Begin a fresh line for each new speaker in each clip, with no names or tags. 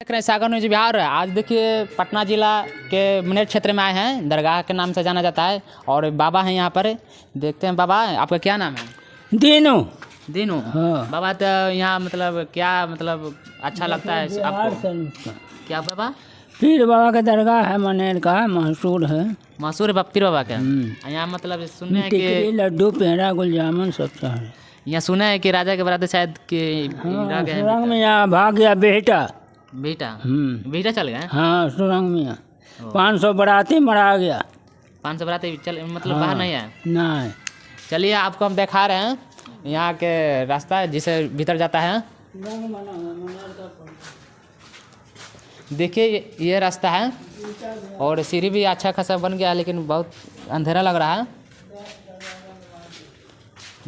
देख रहे हैं सागर न्यूज बिहार। आज देखिए पटना जिला के मनेर क्षेत्र में आए हैं, दरगाह के नाम से जाना जाता है और बाबा हैं यहाँ पर। देखते हैं बाबा, आपका क्या नाम है?
दीनू।
दीनू।
हाँ।
बाबा तो यहाँ मतलब क्या मतलब अच्छा लगता है आपको? क्या बाबा?
पीर बाबा का दरगाह है, मनेर का मशहूर है।
मशहूर है पीर बाबा का। यहाँ मतलब सुने हैं
टिकरी,
कि
लड्डू, पेड़ा, गुल जामुन सब है।
यहाँ सुना है कि राजा के बरात शायद कि
हाँ,
रह गए
सुरंग में यहाँ भाग गया बेटा।
बेटा बेटा चल गए?
हाँ, सुरंग में 500 बराती मरा गया।
500 बराती चल मतलब बाहर नहीं है?
नहीं।
चलिए आपको हम दिखा रहे हैं यहाँ के रास्ता जिसे भीतर जाता है। देखिए ये रास्ता है और सीढ़ी भी अच्छा खासा बन गया है, लेकिन बहुत अंधेरा लग रहा है।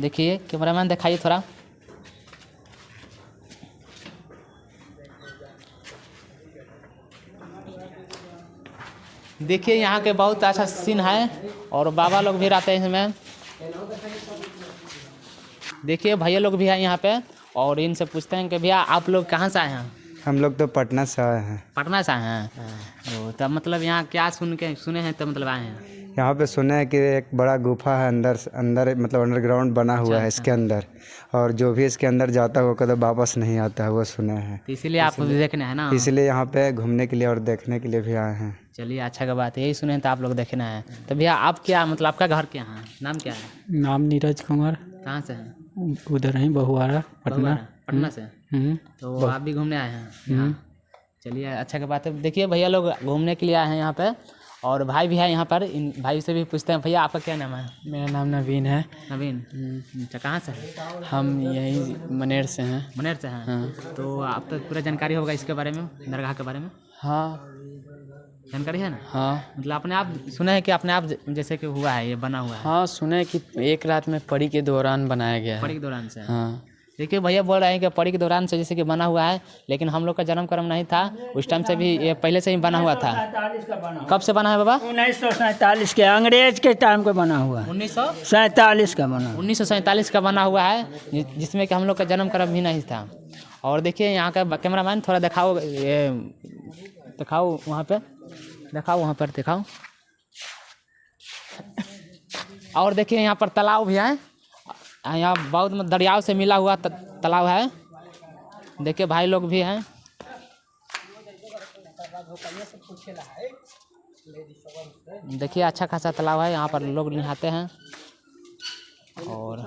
देखिए कैमरामैन दिखाइए थोड़ा। देखिए यहाँ के बहुत अच्छा सीन है और बाबा लोग भी रहते हैं इसमें। देखिए भैया लोग भी हैं यहाँ पे और इनसे पूछते हैं कि भैया आप लोग कहाँ से आए हैं?
हम लोग तो पटना से आए हैं।
पटना से आए हैं? तब मतलब यहाँ क्या सुने हैं तो मतलब आए हैं?
यहाँ पे सुने हैं कि एक बड़ा गुफा है अंदर मतलब अंडरग्राउंड बना हुआ है इसके अंदर, और जो भी इसके अंदर जाता है वो कभी वापस नहीं आता है, वो सुने हैं।
तो इसीलिए आप देखने हैं ना?
इसलिए यहाँ पे घूमने के लिए और देखने के लिए भी आए हैं।
चलिए अच्छा का बात है, यही सुने तो आप लोग देखना है। तो भैया आप क्या मतलब आपका घर क्या है, नाम क्या है?
नाम नीरज कुमार।
कहाँ से हैं?
उधर ही बहुआरा, पटना।
पटना से? तो आप भी घूमने आए हैं यहाँ? चलिए अच्छा की बात है। देखिए भैया लोग घूमने के लिए आए हैं यहाँ पे और भाई भी है यहाँ पर। इन भाई से भी पूछते हैं, भैया आपका क्या नाम है?
मेरा नाम नवीन है।
नवीन। अच्छा कहाँ से हैं?
हम यही मनेर से हैं।
मनेर से हैं?
हाँ।
तो आप तो पूरा जानकारी होगा इसके बारे में, दरगाह के बारे में?
हाँ,
जानकारी है ना?
हाँ।
मतलब अपने आप सुना है कि अपने आप जैसे कि हुआ है, ये बना हुआ है?
हाँ, सुने कि एक रात में परी के दौरान बनाया गया है।
परी के दौरान से?
हाँ।
देखिए भैया बोल रहे हैं कि परी के दौरान से जैसे कि बना हुआ है, लेकिन हम लोग का जन्म कर्म नहीं था उस टाइम से भी, ये पहले से ही बना हुआ था। कब से बना है बाबा?
1947 के, अंग्रेज के टाइम का बना हुआ है।
1947
का बना।
1947 का बना हुआ है, जिसमें कि हम लोग का जन्म कर्म भी नहीं था। और देखिए यहाँ का कैमरामैन थोड़ा दिखाओ, ये दिखाओ वहाँ पे, दिखाओ वहाँ पर दिखाओ। और देखिए यहाँ पर तालाब भी है, यहाँ बहुत दरियाव से मिला हुआ तालाब है। देखिए भाई लोग भी हैं। देखिए अच्छा खासा तालाब है, यहाँ पर लोग नहाते हैं और